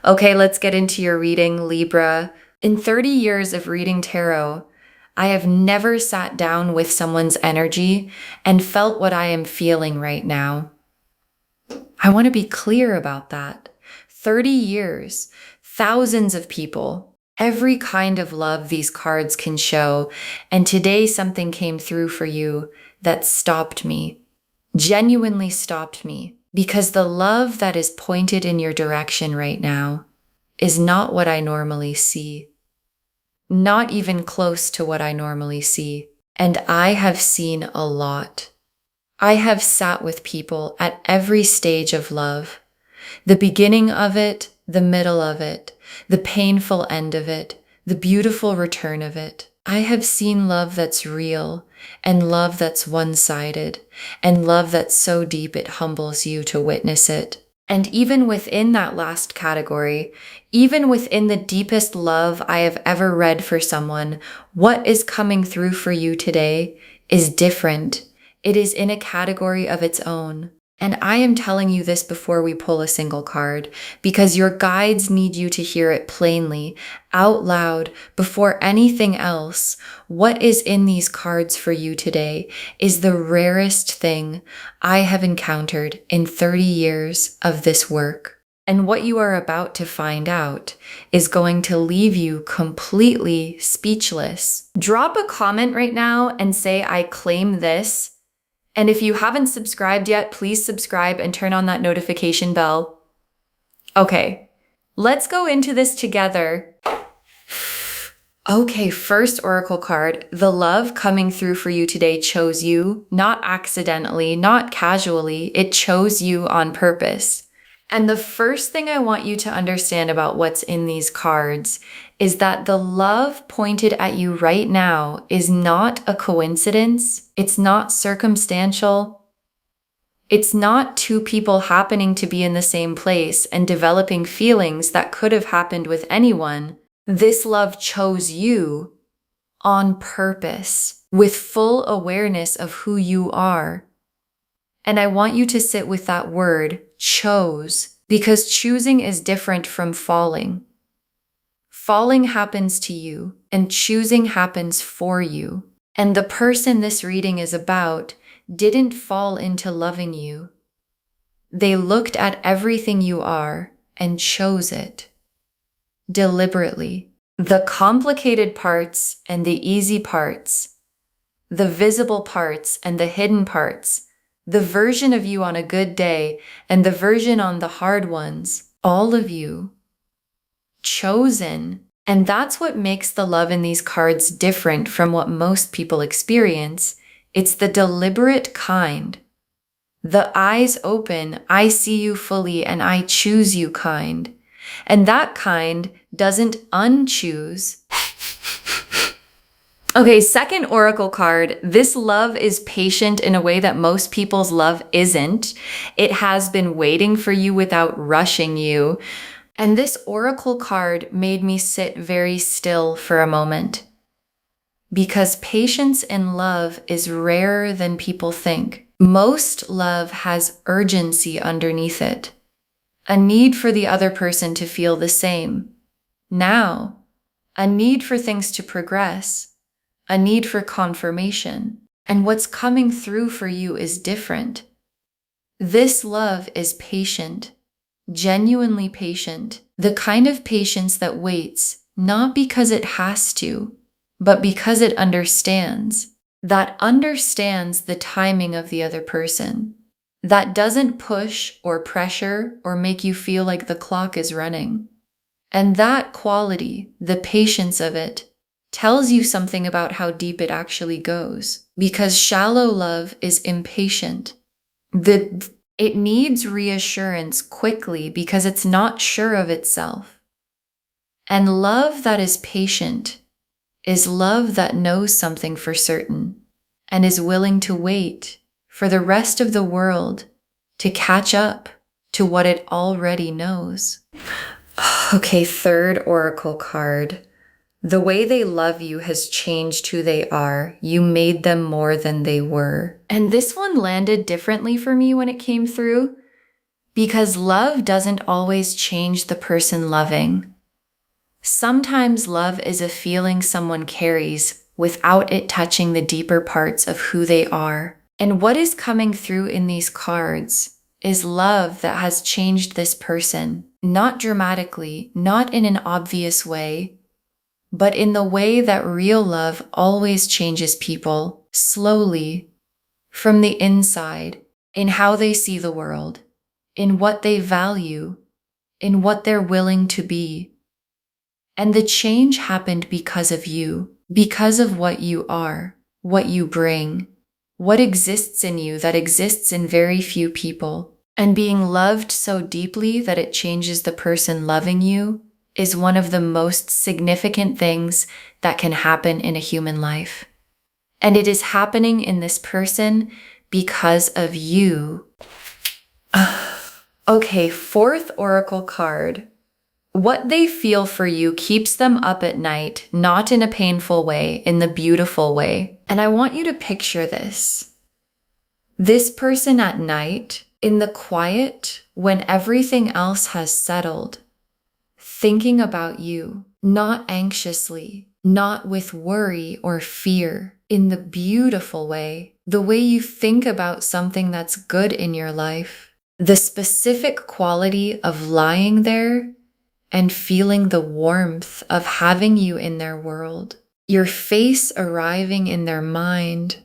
Okay, let's get into your reading, Libra. In 30 years of reading tarot, I have never sat down with someone's energy and felt what I am feeling right now. I want to be clear about that. 30 years, thousands of people, every kind of love these cards can show, and today something came through for you that stopped me, genuinely stopped me, because the love that is pointed in your direction right now is not what I normally see. Not even close to what I normally see. And I have seen a lot. I have sat with people at every stage of love. The beginning of it, the middle of it, the painful end of it, the beautiful return of it. I have seen love that's real, and love that's one-sided, and love that's so deep it humbles you to witness it. And even within that last category, even within the deepest love I have ever read for someone, what is coming through for you today is different. It is in a category of its own. And I am telling you this before we pull a single card, because your guides need you to hear it plainly, out loud, before anything else. What is in these cards for you today is the rarest thing I have encountered in 30 years of this work. And what you are about to find out is going to leave you completely speechless. Drop a comment right now and say, I claim this. And if you haven't subscribed yet, please subscribe and turn on that notification bell. Okay, let's go into this together. Okay, first oracle card. The love coming through for you today chose you, not accidentally, not casually. It chose you on purpose. And the first thing I want you to understand about what's in these cards is that the love pointed at you right now is not a coincidence. It's not circumstantial. It's not two people happening to be in the same place and developing feelings that could have happened with anyone. This love chose you on purpose, with full awareness of who you are. And I want you to sit with that word, chose, because choosing is different from falling. Falling happens to you, and choosing happens for you. And the person this reading is about didn't fall into loving you. They looked at everything you are and chose it. Deliberately. The complicated parts and the easy parts, the visible parts and the hidden parts, the version of you on a good day and the version on the hard ones, all of you, chosen. And that's what makes the love in these cards different from what most people experience. It's the deliberate kind. The eyes open, I see you fully and I choose you kind. And that kind doesn't unchoose. Okay, second oracle card. This love is patient in a way that most people's love isn't. It has been waiting for you without rushing you. And this oracle card made me sit very still for a moment. Because patience in love is rarer than people think. Most love has urgency underneath it. A need for the other person to feel the same. Now, a need for things to progress. A need for confirmation. And what's coming through for you is different. This love is patient, genuinely patient, the kind of patience that waits, not because it has to, but because it understands, that understands the timing of the other person, that doesn't push or pressure or make you feel like the clock is running. And that quality, the patience of it, tells you something about how deep it actually goes. Because shallow love is impatient. It needs reassurance quickly because it's not sure of itself. And love that is patient is love that knows something for certain and is willing to wait for the rest of the world to catch up to what it already knows. Okay, third oracle card. The way they love you has changed who they are. You made them more than they were. And this one landed differently for me when it came through Because love doesn't always change the person loving. Sometimes love is a feeling someone carries without it touching the deeper parts of who they are. And what is coming through in these cards is love that has changed this person, not dramatically, not in an obvious way, but in the way that real love always changes people, slowly, from the inside, in how they see the world, in what they value, in what they're willing to be. And the change happened because of you, because of what you are, what you bring, what exists in you that exists in very few people. And being loved so deeply that it changes the person loving you is one of the most significant things that can happen in a human life. And it is happening in this person because of you. Okay, fourth oracle card. What they feel for you keeps them up at night, not in a painful way, in the beautiful way. And I want you to picture this. This person at night, in the quiet, when everything else has settled, thinking about you, not anxiously, not with worry or fear, in the beautiful way, the way you think about something that's good in your life, the specific quality of lying there and feeling the warmth of having you in their world, your face arriving in their mind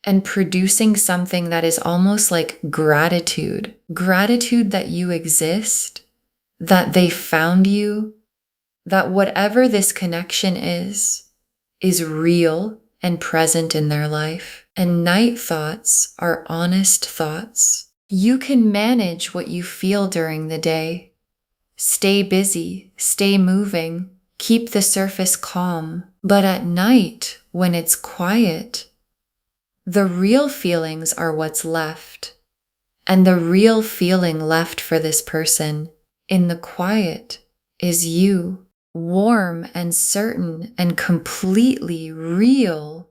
and producing something that is almost like gratitude that you exist, that they found you, that whatever this connection is real and present in their life. And night thoughts are honest thoughts. You can manage what you feel during the day. Stay busy, stay moving, keep the surface calm. But at night, when it's quiet, the real feelings are what's left. And the real feeling left for this person in the quiet is you, warm and certain and completely real.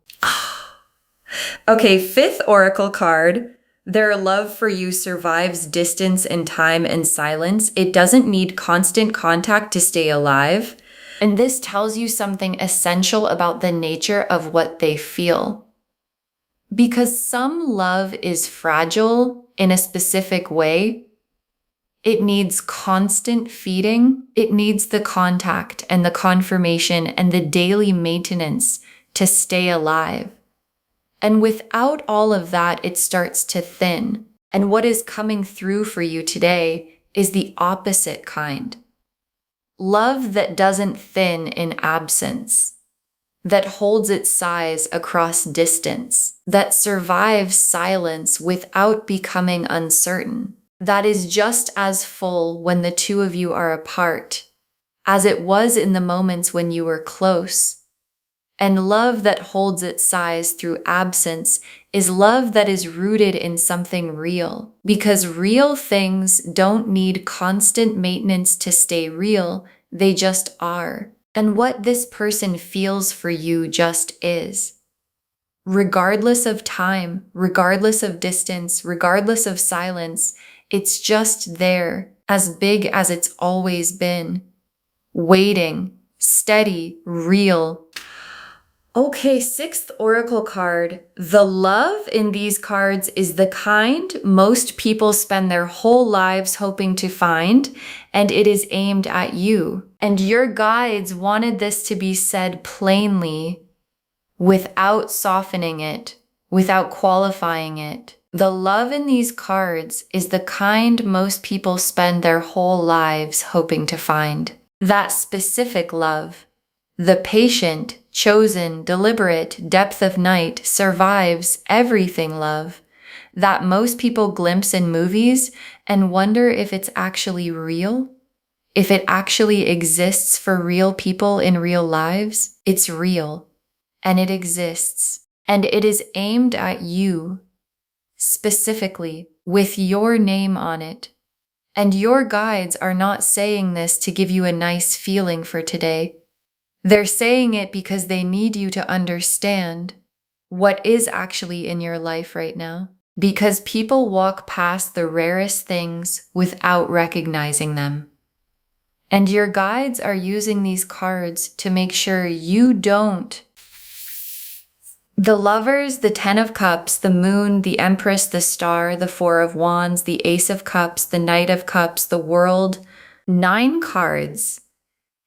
Okay, fifth oracle card. Their love for you survives distance and time and silence. It doesn't need constant contact to stay alive. And this tells you something essential about the nature of what they feel. Because some love is fragile in a specific way. It needs constant feeding. It needs the contact and the confirmation and the daily maintenance to stay alive. And without all of that, it starts to thin. And what is coming through for you today is the opposite kind. Love that doesn't thin in absence, that holds its size across distance, that survives silence without becoming uncertain, that is just as full when the two of you are apart as it was in the moments when you were close. And love that holds its size through absence is love that is rooted in something real. Because real things don't need constant maintenance to stay real, they just are. And what this person feels for you just is. Regardless of time, regardless of distance, regardless of silence, it's just there, as big as it's always been. Waiting, steady, real. Okay, sixth oracle card. The love in these cards is the kind most people spend their whole lives hoping to find, and it is aimed at you. And your guides wanted this to be said plainly, without softening it, without qualifying it. The love in these cards is the kind most people spend their whole lives hoping to find. That specific love. The patient, chosen, deliberate depth of night survives everything love that most people glimpse in movies and wonder if it's actually real, if it actually exists for real people in real lives. It's real, and it exists, and it is aimed at you, specifically, with your name on it. And your guides are not saying this to give you a nice feeling for today. They're saying it because they need you to understand what is actually in your life right now. because people walk past the rarest things without recognizing them. And your guides are using these cards to make sure you don't. The Lovers, the Ten of Cups, the Moon, the Empress, the Star, the Four of Wands, the Ace of Cups, the Knight of Cups, the World, 9 cards.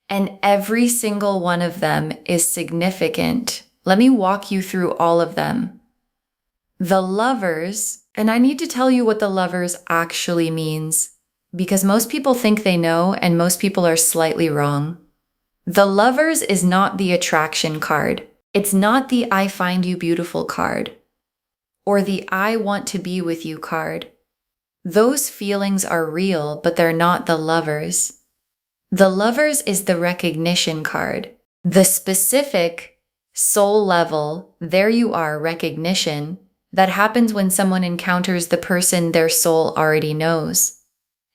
And every single one of them is significant. Let me walk you through all of them. The Lovers, and I need to tell you what the Lovers actually means, because most people think they know and most people are slightly wrong. The Lovers is not the attraction card. It's not the I find you beautiful card or the I want to be with you card. Those feelings are real, but they're not the Lovers. The Lovers is the recognition card, the specific soul level, there you are recognition that happens when someone encounters the person their soul already knows.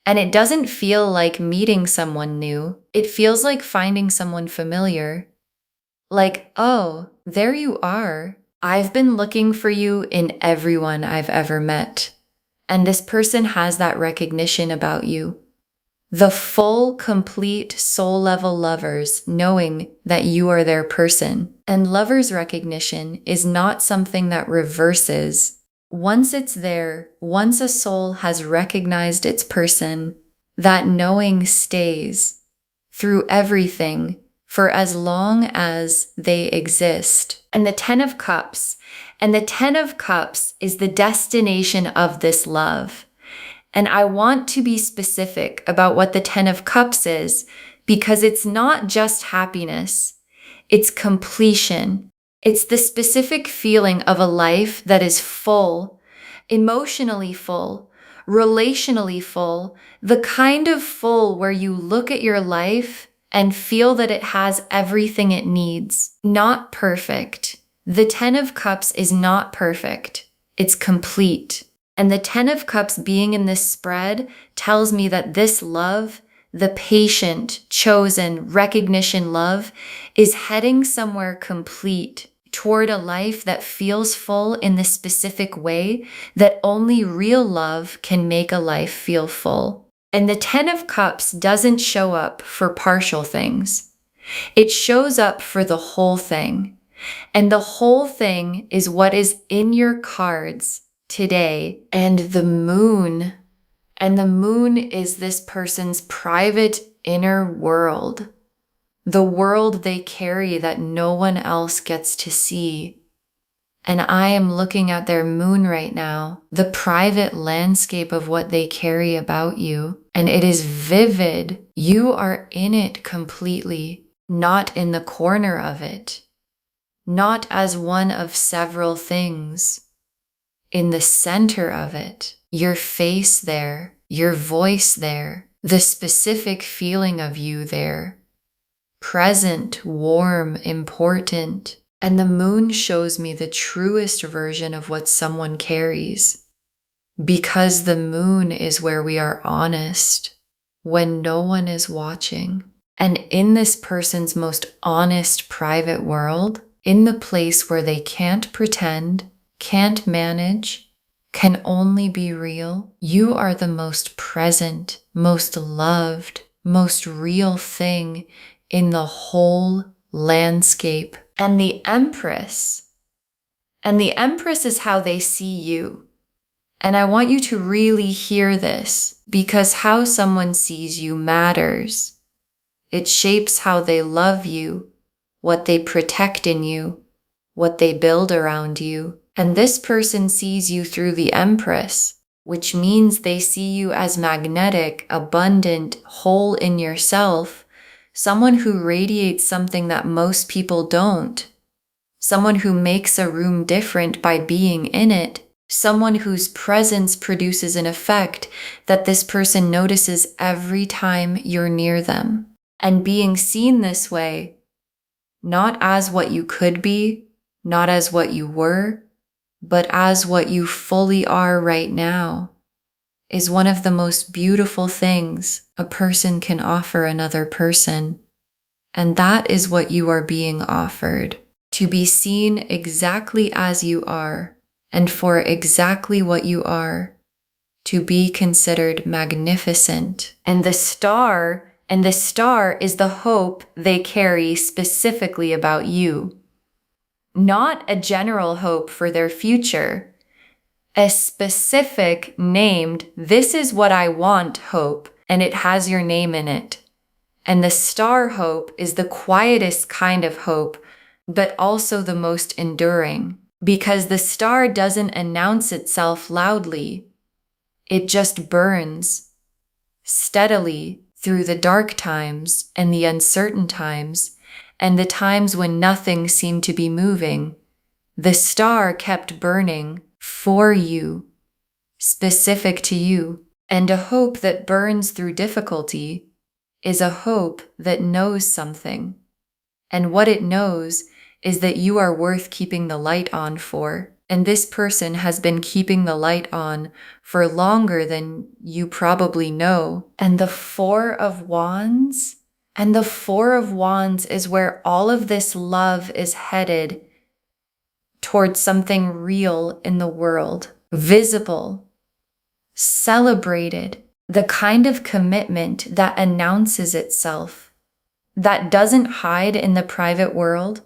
And it doesn't feel like meeting someone new. It feels like finding someone familiar. Like, oh, there you are. I've been looking for you in everyone I've ever met. And this person has that recognition about you. The full, complete, soul-level lovers knowing that you are their person. And lovers' recognition is not something that reverses. Once it's there, once a soul has recognized its person, that knowing stays through everything for as long as they exist. And the Ten of Cups. And the Ten of Cups is the destination of this love. And I want to be specific about what the Ten of Cups is, because it's not just happiness. It's completion. It's the specific feeling of a life that is full, emotionally full, relationally full, the kind of full where you look at your life and feel that it has everything it needs. Not perfect. The Ten of Cups is not perfect. It's complete. And the Ten of Cups being in this spread tells me that this love, the patient, chosen, recognition love, is heading somewhere complete toward a life that feels full in the specific way that only real love can make a life feel full. And the Ten of Cups doesn't show up for partial things. It shows up for the whole thing. And the whole thing is what is in your cards today. And the moon is this person's private inner world, the world they carry that no one else gets to see. And I am looking at their moon right now, the private landscape of what they carry about you. And it is vivid. You are in it completely, not in the corner of it, not as one of several things. In the center of it, your face there, your voice there, the specific feeling of you there. Present, warm, important. And the moon shows me the truest version of what someone carries. Because the moon is where we are honest, when no one is watching. And in this person's most honest private world, in the place where they can't pretend, can't manage, can only be real, you are the most present, most loved, most real thing in the whole landscape. And the Empress is how they see you. And I want you to really hear this, because how someone sees you matters. It shapes how they love you, what they protect in you, what they build around you. And this person sees you through the Empress, which means they see you as magnetic, abundant, whole in yourself, someone who radiates something that most people don't, someone who makes a room different by being in it, someone whose presence produces an effect that this person notices every time you're near them. And being seen this way, not as what you could be, not as what you were, but as what you fully are right now, is one of the most beautiful things a person can offer another person. And that is what you are being offered, to be seen exactly as you are and for exactly what you are, to be considered magnificent. And the star is the hope they carry specifically about you. Not a general hope for their future, a specific named, "this is what I want" hope, and it has your name in it. And the star hope is the quietest kind of hope, but also the most enduring, because the star doesn't announce itself loudly. It just burns steadily through the dark times and the uncertain times and the times when nothing seemed to be moving. The star kept burning for you, specific to you. And a hope that burns through difficulty is a hope that knows something. And what it knows is that you are worth keeping the light on for. And this person has been keeping the light on for longer than you probably know. And the Four of Wands is where all of this love is headed towards something real in the world, visible, celebrated, the kind of commitment that announces itself, that doesn't hide in the private world,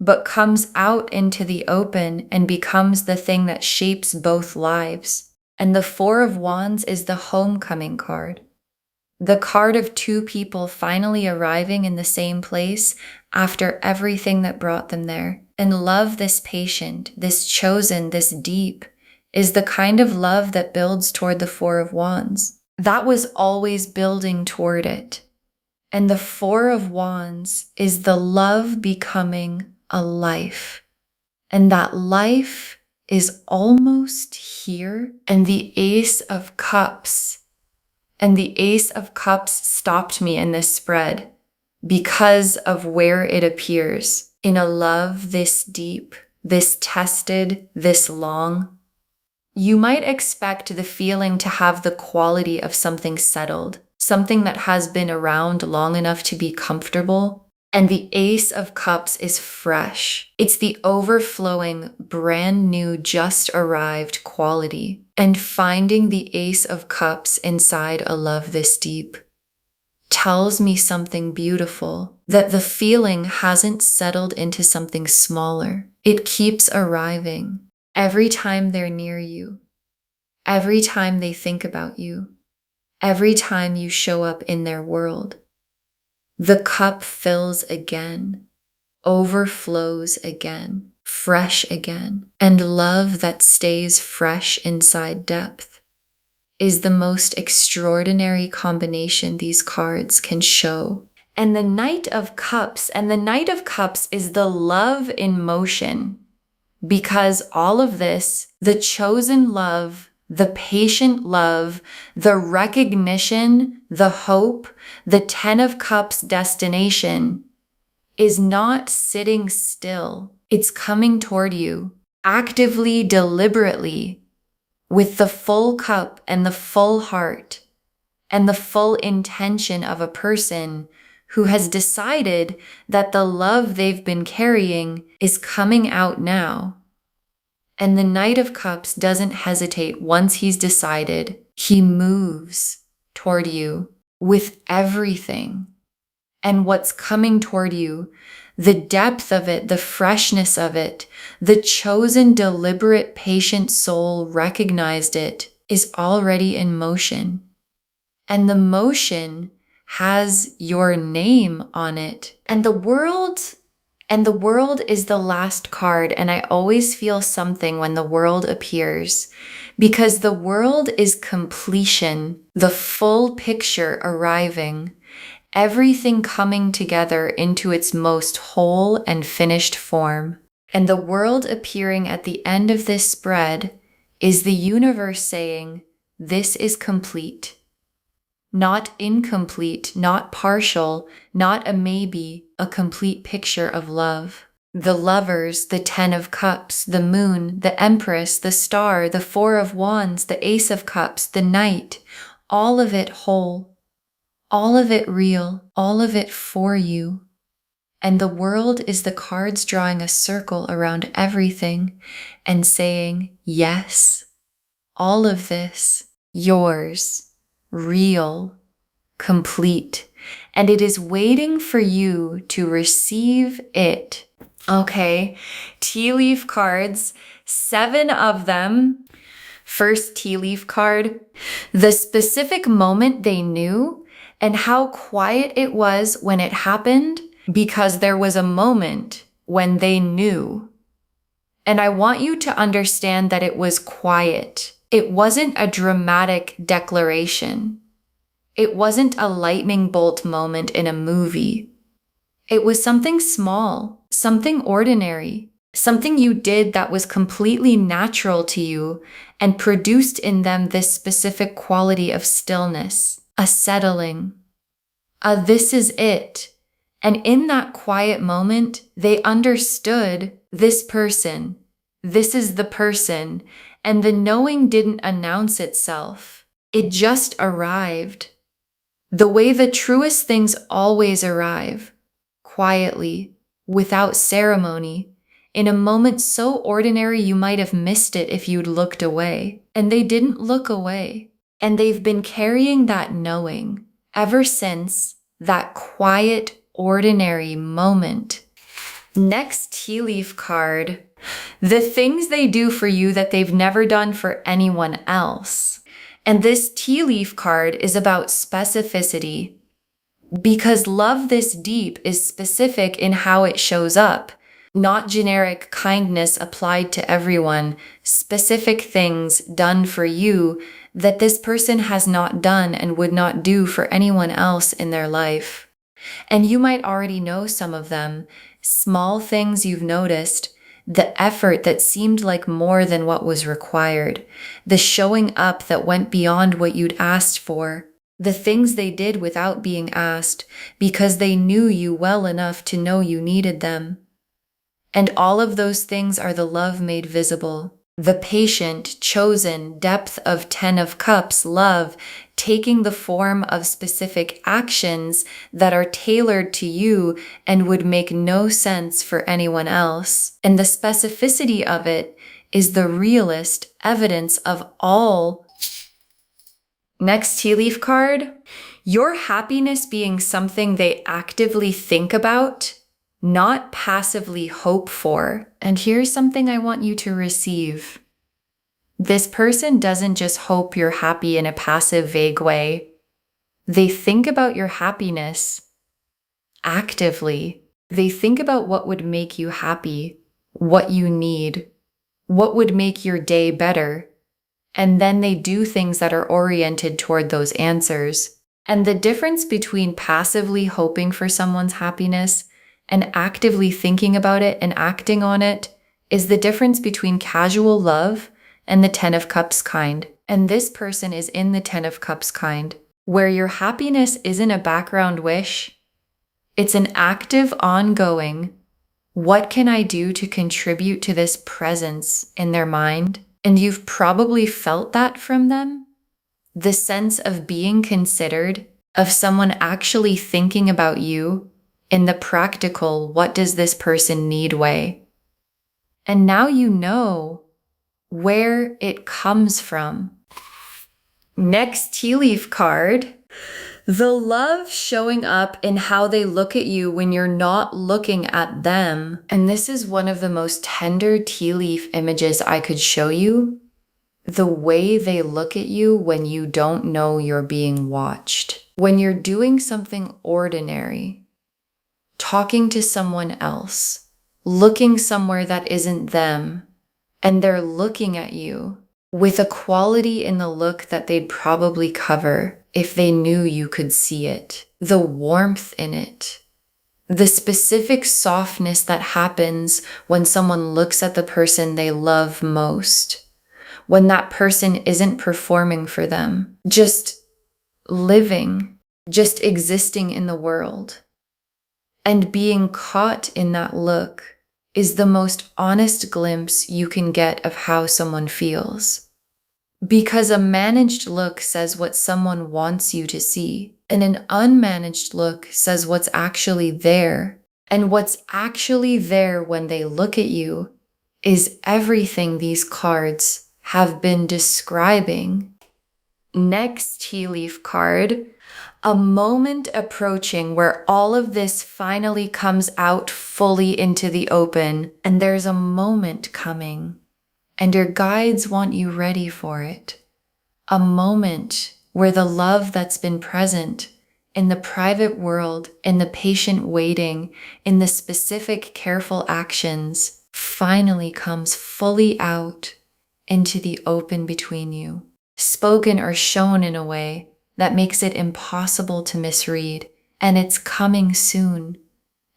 but comes out into the open and becomes the thing that shapes both lives. And the Four of Wands is the homecoming card. The card of two people finally arriving in the same place after everything that brought them there. And love this patient, this chosen, this deep, is the kind of love that builds toward the Four of Wands. That was always building toward it. And the Four of Wands is the love becoming a life. And that life is almost here. And the Ace of Cups stopped me in this spread because of where it appears. In a love this deep, this tested, this long, you might expect the feeling to have the quality of something settled, something that has been around long enough to be comfortable. And the Ace of Cups is fresh. It's the overflowing, brand new, just arrived quality. And finding the Ace of Cups inside a love this deep tells me something beautiful, that the feeling hasn't settled into something smaller. It keeps arriving every time they're near you, every time they think about you, every time you show up in their world. The cup fills again, overflows again, fresh again. And love that stays fresh inside depth is the most extraordinary combination these cards can show. And the Knight of Cups is the love in motion, because all of this, the chosen love, the patient love, the recognition, the hope, the Ten of Cups destination is not sitting still. It's coming toward you, actively, deliberately, with the full cup and the full heart and the full intention of a person who has decided that the love they've been carrying is coming out now. And the Knight of Cups doesn't hesitate once he's decided. He moves toward you with everything. And what's coming toward you, the depth of it, the freshness of it, the chosen, deliberate, patient soul recognized it, is already in motion. And the motion has your name on it. And the world is the last card. And I always feel something when the world appears, because the world is completion, the full picture arriving, everything coming together into its most whole and finished form. And the world appearing at the end of this spread is the universe saying, this is complete. Not incomplete, not partial, not a maybe, a complete picture of love. The Lovers, the Ten of Cups, the Moon, the Empress, the Star, the Four of Wands, the Ace of Cups, the Knight, all of it whole, all of it real, all of it for you. And the world is the cards drawing a circle around everything and saying, yes, all of this, yours, real, complete. And it is waiting for you to receive it. Okay, tea leaf cards, 7 of them. First tea leaf card, the specific moment they knew and how quiet it was when it happened, because there was a moment when they knew. And I want you to understand that it was quiet. It wasn't a dramatic declaration. It wasn't a lightning bolt moment in a movie. It was something small, something ordinary, something you did that was completely natural to you and produced in them this specific quality of stillness, a settling, a this is it. And in that quiet moment, they understood this person, this is the person, and the knowing didn't announce itself. It just arrived. The way the truest things always arrive, quietly, without ceremony, in a moment so ordinary you might have missed it if you'd looked away. And they didn't look away. And they've been carrying that knowing ever since that quiet, ordinary moment. Next tea leaf card, the things they do for you that they've never done for anyone else. And this tea leaf card is about specificity, because love this deep is specific in how it shows up, not generic kindness applied to everyone, specific things done for you that this person has not done and would not do for anyone else in their life. And you might already know some of them, small things you've noticed, the effort that seemed like more than what was required, the showing up that went beyond what you'd asked for, the things they did without being asked because they knew you well enough to know you needed them. And all of those things are the love made visible. The patient, chosen, depth of 10 of Cups love, taking the form of specific actions that are tailored to you and would make no sense for anyone else. And the specificity of it is the realest evidence of all. Next tea leaf card, your happiness being something they actively think about, not passively hope for. And here's something I want you to receive. This person doesn't just hope you're happy in a passive, vague way. They think about your happiness actively. They think about what would make you happy, what you need, what would make your day better. And then they do things that are oriented toward those answers. And the difference between passively hoping for someone's happiness and actively thinking about it and acting on it is the difference between casual love and the 10 of Cups kind. And this person is in the 10 of Cups kind, where your happiness isn't a background wish. It's an active, ongoing, what can I do to contribute to this presence in their mind? And you've probably felt that from them. The sense of being considered, of someone actually thinking about you in the practical, what does this person need way? And now you know where it comes from. Next tea leaf card, the love showing up in how they look at you when you're not looking at them. And this is one of the most tender tea leaf images I could show you. The way they look at you when you don't know you're being watched. When you're doing something ordinary, talking to someone else, looking somewhere that isn't them, and they're looking at you with a quality in the look that they'd probably cover if they knew you could see it. The warmth in it. The specific softness that happens when someone looks at the person they love most. When that person isn't performing for them, just living, just existing in the world. And being caught in that look is the most honest glimpse you can get of how someone feels. Because a managed look says what someone wants you to see, and an unmanaged look says what's actually there. And what's actually there when they look at you is everything these cards have been describing. Next tea leaf card, a moment approaching where all of this finally comes out fully into the open, and there's a moment coming, and your guides want you ready for it. A moment where the love that's been present in the private world, in the patient waiting, in the specific careful actions, finally comes fully out into the open between you, spoken or shown in a way that makes it impossible to misread, and it's coming soon.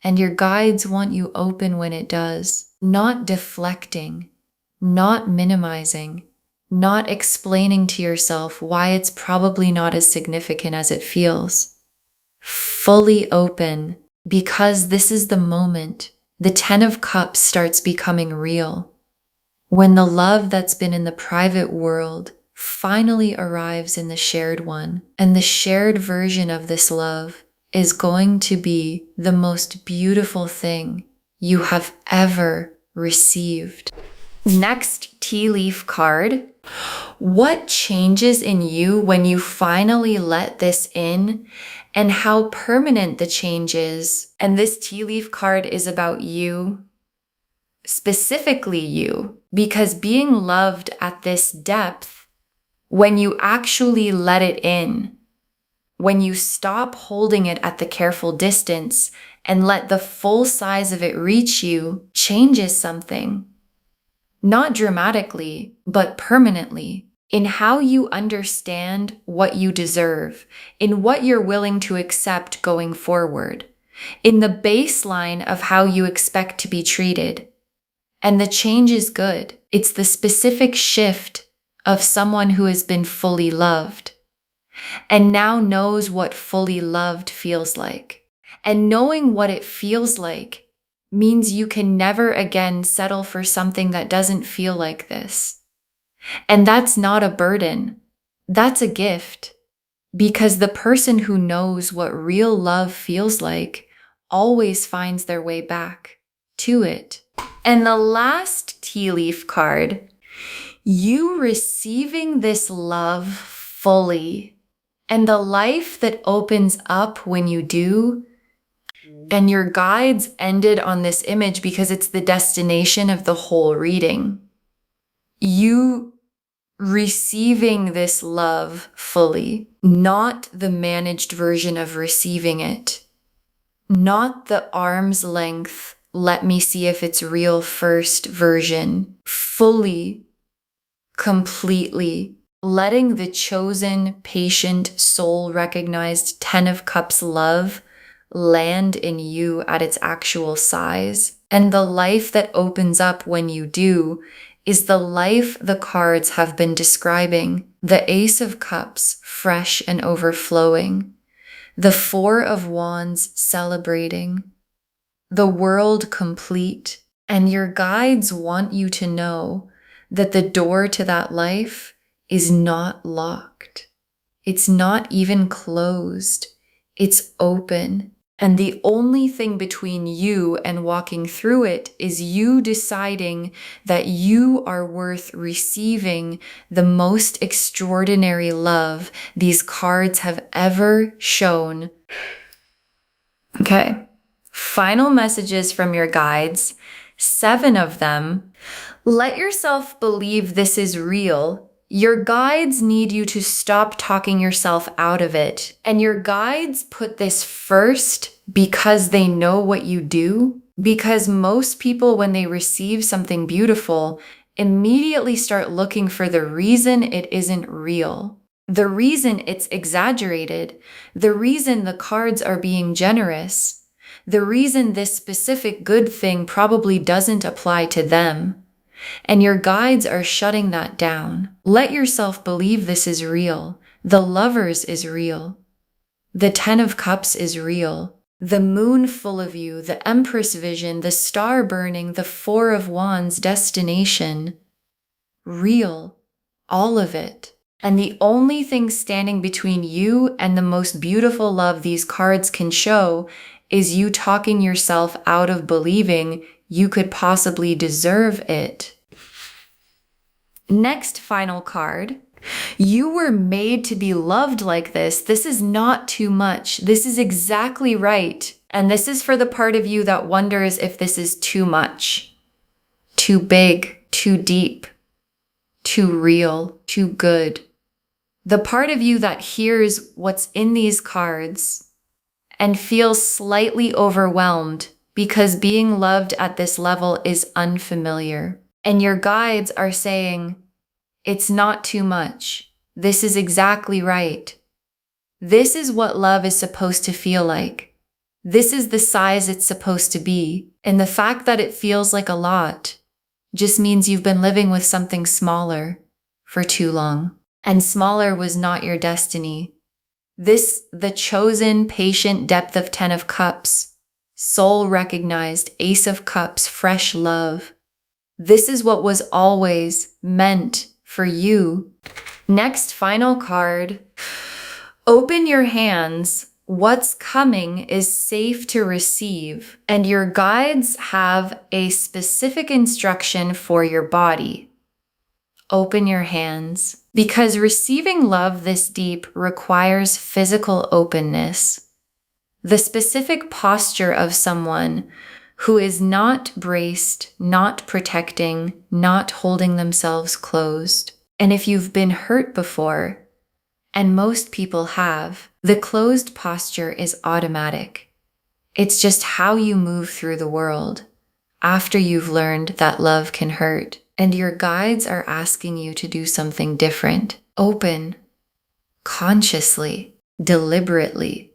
And your guides want you open when it does, not deflecting, not minimizing, not explaining to yourself why it's probably not as significant as it feels. Fully open, because this is the moment the 10 of Cups starts becoming real. When the love that's been in the private world finally arrives in the shared one, and the shared version of this love is going to be the most beautiful thing you have ever received. Next tea leaf card. What changes in you when you finally let this in, and how permanent the change is? And this tea leaf card is about you, specifically you, because being loved at this depth, when you actually let it in, when you stop holding it at the careful distance and let the full size of it reach you, changes something. Not dramatically, but permanently, in how you understand what you deserve, in what you're willing to accept going forward, in the baseline of how you expect to be treated. And the change is good. It's the specific shift of someone who has been fully loved and now knows what fully loved feels like. And knowing what it feels like means you can never again settle for something that doesn't feel like this. And that's not a burden. That's a gift. Because the person who knows what real love feels like always finds their way back to it. And the last tea leaf card, you receiving this love fully, and the life that opens up when you do. And your guides ended on this image because it's the destination of the whole reading. You receiving this love fully, not the managed version of receiving it, not the arm's length, let me see if it's real first version, fully, completely, letting the chosen, patient, soul-recognized 10 of Cups love land in you at its actual size. And the life that opens up when you do is the life the cards have been describing. The Ace of Cups, fresh and overflowing. The Four of Wands, celebrating. The world complete. And your guides want you to know that the door to that life is not locked. It's not even closed. It's open. And the only thing between you and walking through it is you deciding that you are worth receiving the most extraordinary love these cards have ever shown. Okay. Final messages from your guides, 7 of them. Let yourself believe this is real. Your guides need you to stop talking yourself out of it. And your guides put this first because they know what you do. Because most people, when they receive something beautiful, immediately start looking for the reason it isn't real. The reason it's exaggerated. The reason the cards are being generous. The reason this specific good thing probably doesn't apply to them. And your guides are shutting that down. Let yourself believe this is real. The Lovers is real. The 10 of Cups is real. The moon full of you, the Empress vision, the star burning, the 4 of Wands destination. Real. All of it. And the only thing standing between you and the most beautiful love these cards can show is you talking yourself out of believing you could possibly deserve it. Next final card. You were made to be loved like this. This is not too much. This is exactly right. And this is for the part of you that wonders if this is too much, too big, too deep, too real, too good. The part of you that hears what's in these cards and feels slightly overwhelmed because being loved at this level is unfamiliar. And your guides are saying, it's not too much. This is exactly right. This is what love is supposed to feel like. This is the size it's supposed to be. And the fact that it feels like a lot just means you've been living with something smaller for too long. And smaller was not your destiny. This, the chosen, patient depth of 10 of Cups, soul recognized, Ace of Cups, fresh love. This is what was always meant for you. Next, final card. Open your hands. What's coming is safe to receive, and your guides have a specific instruction for your body. Open your hands, because receiving love this deep requires physical openness. The specific posture of someone who is not braced, not protecting, not holding themselves closed. And if you've been hurt before, and most people have, the closed posture is automatic. It's just how you move through the world after you've learned that love can hurt. And your guides are asking you to do something different. Open, consciously, deliberately.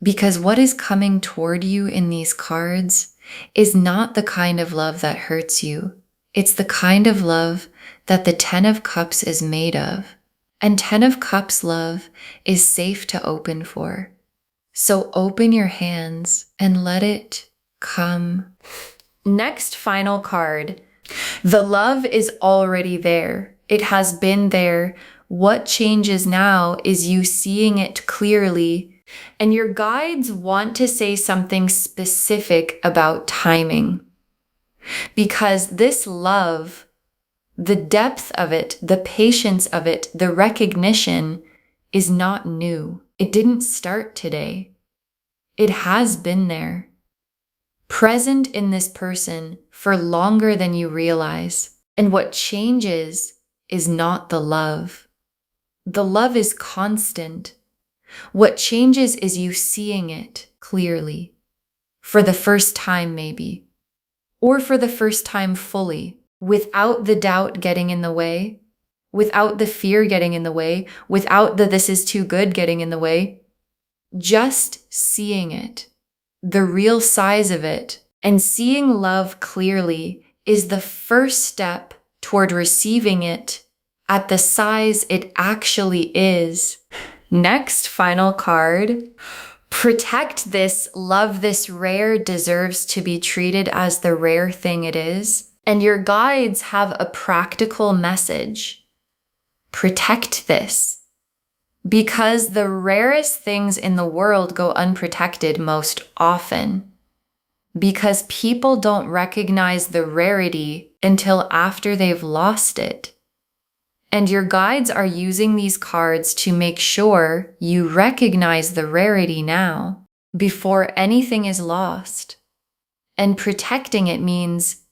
Because what is coming toward you in these cards is not the kind of love that hurts you. It's the kind of love that the 10 of Cups is made of. And 10 of Cups love is safe to open for. So open your hands and let it come. Next final card. The love is already there. It has been there. What changes now is you seeing it clearly. And your guides want to say something specific about timing. Because this love, the depth of it, the patience of it, the recognition is not new. It didn't start today. It has been there, present in this person for longer than you realize. And what changes is not the love. The love is constant. What changes is you seeing it clearly, for the first time maybe, or for the first time fully. Without the doubt getting in the way, without the fear getting in the way, without the this is too good getting in the way, just seeing it, the real size of it, and seeing love clearly is the first step toward receiving it at the size it actually is. Next, final card. Protect this, love this rare, deserves to be treated as the rare thing it is. And your guides have a practical message. Protect this. Because the rarest things in the world go unprotected most often. Because people don't recognize the rarity until after they've lost it. And your guides are using these cards to make sure you recognize the rarity now, before anything is lost. And protecting it means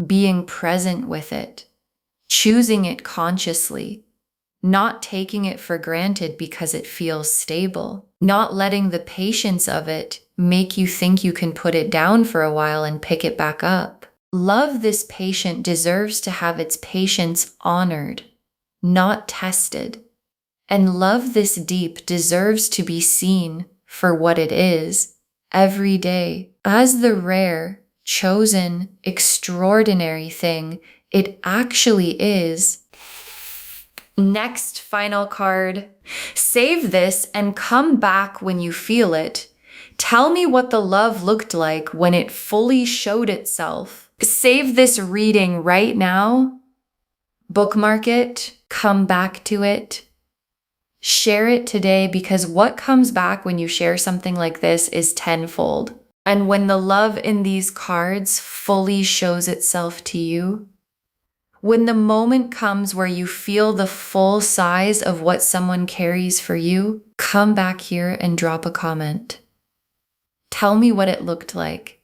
being present with it, choosing it consciously, not taking it for granted because it feels stable, not letting the patience of it make you think you can put it down for a while and pick it back up. Love this patient deserves to have its patience honored, not tested. And love this deep deserves to be seen for what it is every day as the rare, chosen, extraordinary thing it actually is. Next, final card. Save this and come back when you feel it. Tell me what the love looked like when it fully showed itself. Save this reading right now. Bookmark it. Come back to it. Share it today, because what comes back when you share something like this is tenfold. And when the love in these cards fully shows itself to you, when the moment comes where you feel the full size of what someone carries for you, come back here and drop a comment. Tell me what it looked like.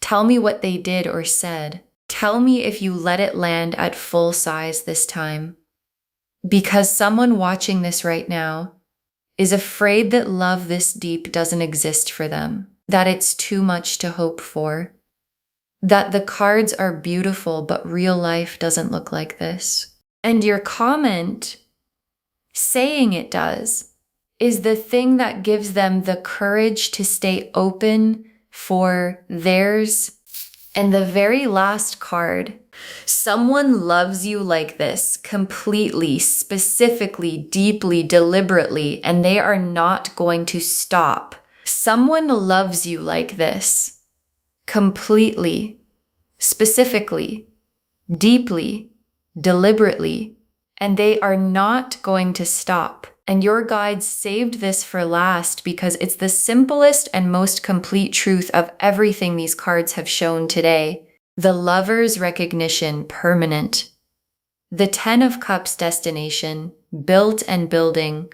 Tell me what they did or said. Tell me if you let it land at full size this time. Because someone watching this right now is afraid that love this deep doesn't exist for them, that it's too much to hope for, that the cards are beautiful, but real life doesn't look like this. And your comment saying it does is the thing that gives them the courage to stay open for theirs. And the very last card, someone loves you like this, completely, specifically, deeply, deliberately, and they are not going to stop. Someone loves you like this, completely, specifically, deeply, deliberately, and they are not going to stop. And your guides saved this for last because it's the simplest and most complete truth of everything these cards have shown today. The Lover's recognition, permanent. The Ten of Cups, destination, built and building.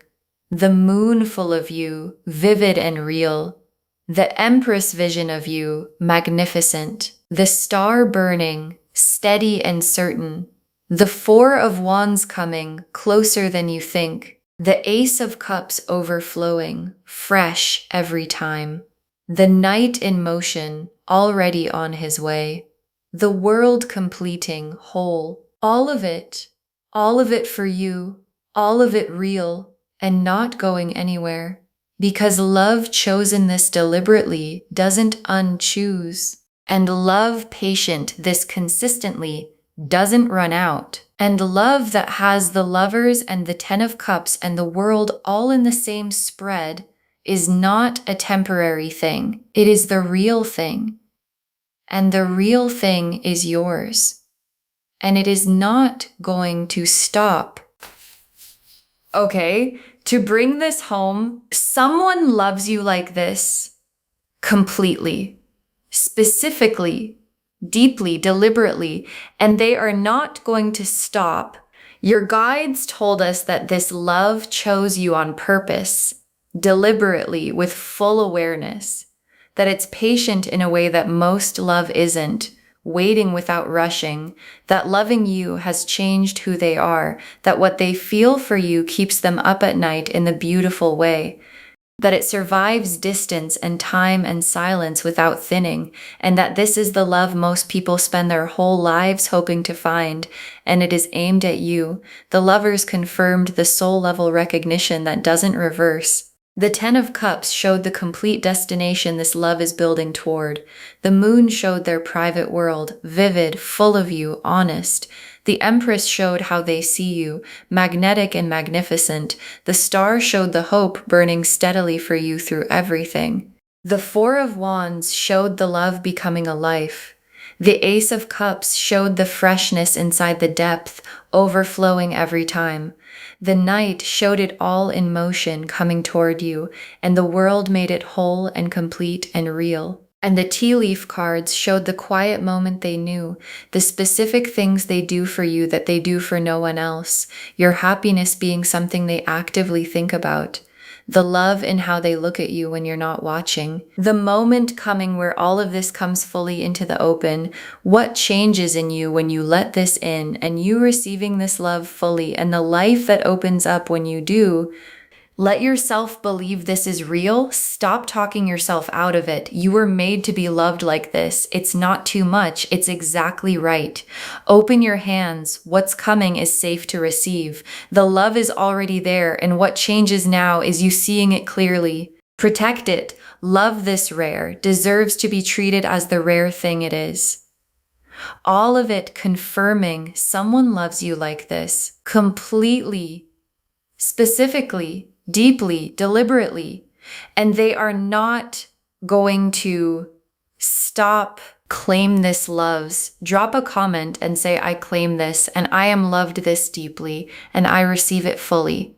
The Moon full of you, vivid and real. The Empress vision of you, magnificent. The Star burning, steady and certain. The Four of Wands coming, closer than you think. The Ace of Cups overflowing, fresh every time. The Knight in motion, already on his way. The World completing, whole. All of it for you, all of it real, and not going anywhere. Because love chosen this deliberately doesn't unchoose. And love patient this consistently doesn't run out. And love that has the Lovers and the Ten of Cups and the World all in the same spread is not a temporary thing. It is the real thing. And the real thing is yours. And it is not going to stop. Okay, to bring this home, someone loves you like this completely, specifically, deeply, deliberately, and they are not going to stop. Your guides told us that this love chose you on purpose, deliberately, with full awareness, that it's patient in a way that most love isn't, waiting without rushing, that loving you has changed who they are, that what they feel for you keeps them up at night in the beautiful way, that it survives distance and time and silence without thinning, and that this is the love most people spend their whole lives hoping to find, and it is aimed at you. The Lovers confirmed the soul-level recognition that doesn't reverse. The Ten of Cups showed the complete destination this love is building toward. The Moon showed their private world, vivid, full of you, honest. The Empress showed how they see you, magnetic and magnificent. The Star showed the hope burning steadily for you through everything. The Four of Wands showed the love becoming a life. The Ace of Cups showed the freshness inside the depth, overflowing every time. The Knight showed it all in motion coming toward you, and the World made it whole and complete and real. And the tea leaf cards showed the quiet moment they knew, the specific things they do for you that they do for no one else, your happiness being something they actively think about, the love in how they look at you when you're not watching, the moment coming where all of this comes fully into the open, what changes in you when you let this in, and you receiving this love fully, and the life that opens up when you do. Let yourself believe this is real. Stop talking yourself out of it. You were made to be loved like this. It's not too much. It's exactly right. Open your hands. What's coming is safe to receive. The love is already there, and what changes now is you seeing it clearly. Protect it. Love this rare. Deserves to be treated as the rare thing it is. All of it confirming someone loves you like this. Completely. Specifically. Deeply, deliberately, and they are not going to stop. Claim this loves. Drop a comment and say, I claim this, and I am loved this deeply, and I receive it fully.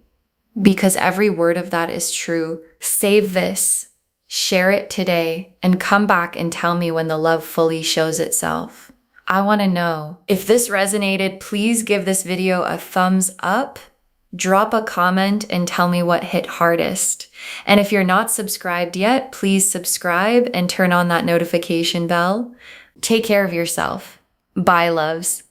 because every word of that is true. Save this, share it today, and come back and tell me when the love fully shows itself. I want to know. If this resonated, please give this video a thumbs up, drop a comment, and tell me what hit hardest. And if you're not subscribed yet, please subscribe and turn on that notification bell. Take care of yourself. Bye, loves.